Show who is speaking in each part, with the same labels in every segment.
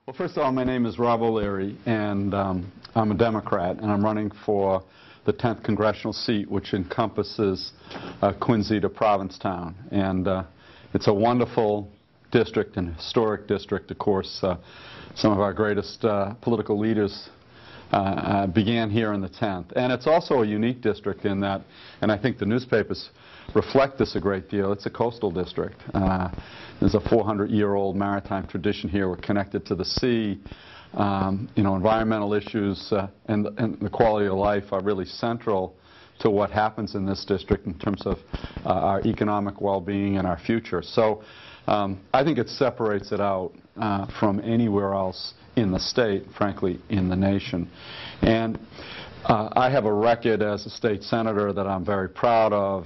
Speaker 1: Well, first of all, my name is Rob OLeary, and I'm a Democrat, and I'm running for the 10th congressional seat, which encompasses Quincy to Provincetown. And it's a wonderful district and historic district. Of course, some of our greatest political leaders began here in the 10th. And it's also a unique district in that, and I think the newspapers reflect this a great deal, it's a coastal district. There's a 400-year-old maritime tradition here. We're connected to the sea. Environmental issues and the quality of life are really central to what happens in this district in terms of our economic well-being and our future. So I think it separates it out from anywhere else in the state, frankly, in the nation. And I have a record as a state senator that I'm very proud of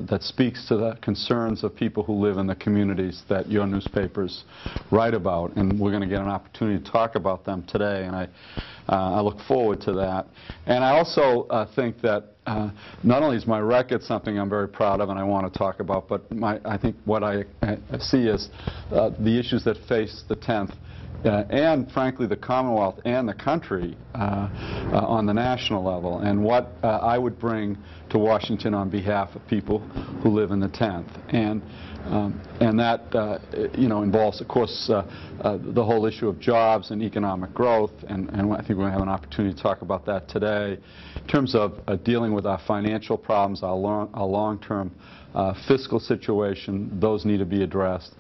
Speaker 1: that speaks to the concerns of people who live in the communities that your newspapers write about. And we're going to get an opportunity to talk about them today, and I look forward to that. And I also think that not only is my record something I'm very proud of and I want to talk about, but I think what I see is the issues that face the 10th and, frankly, the Commonwealth and the country on the national level, and what I would bring to Washington on behalf of people who live in the 10th. And that involves, of course, the whole issue of jobs and economic growth, and I think we're going to have an opportunity to talk about that today. In terms of dealing with our financial problems, our long-term fiscal situation, those need to be addressed.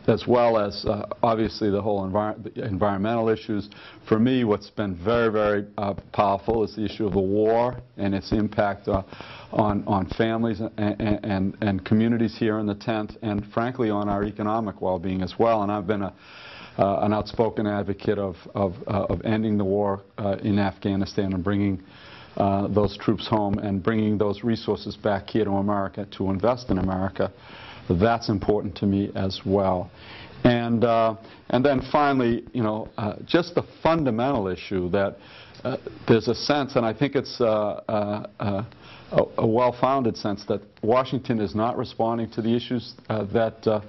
Speaker 1: As well as, obviously, the whole environmental issues. For me, what's been very, very powerful is the issue of the war and its impact on families and communities here in the 10th, and, frankly, on our economic well-being as well. And I've been an outspoken advocate of ending the war in Afghanistan and bringing those troops home and bringing those resources back here to America to invest in America. That's important to me as well. And then finally, just the fundamental issue that there's a sense, and I think it's a well-founded sense, that Washington is not responding to the issues that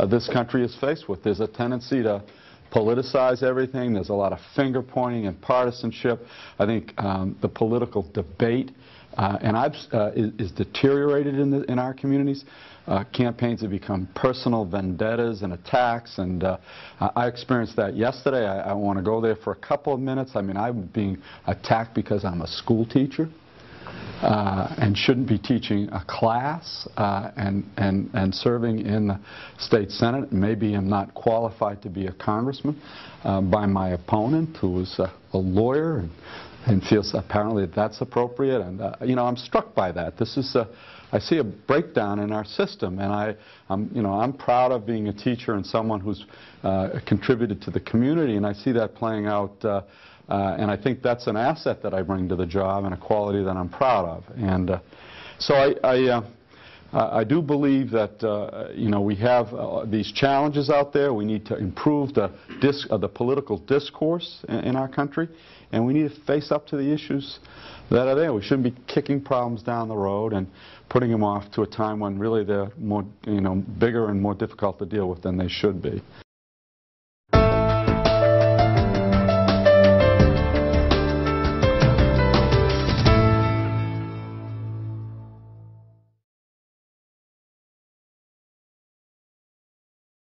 Speaker 1: this country is faced with. There's a tendency to politicize everything. There's a lot of finger-pointing and partisanship. I think the political debate is deteriorated in our communities. Campaigns have become personal vendettas and attacks, and I experienced that yesterday. I want to go there for a couple of minutes. I mean, I'm being attacked because I'm a school teacher and shouldn't be teaching a class and serving in the state senate. Maybe I'm not qualified to be a congressman by my opponent, who is a lawyer and feels apparently that's appropriate. And I'm struck by that. This is I see a breakdown in our system, and I'm proud of being a teacher and someone who's contributed to the community, and I see that playing out, and I think that's an asset that I bring to the job and a quality that I'm proud of. And so I do believe that we have these challenges out there. We need to improve the political discourse in our country, and we need to face up to the issues that are there. We shouldn't be kicking problems down the road and putting them off to a time when really they're more, bigger and more difficult to deal with than they should be.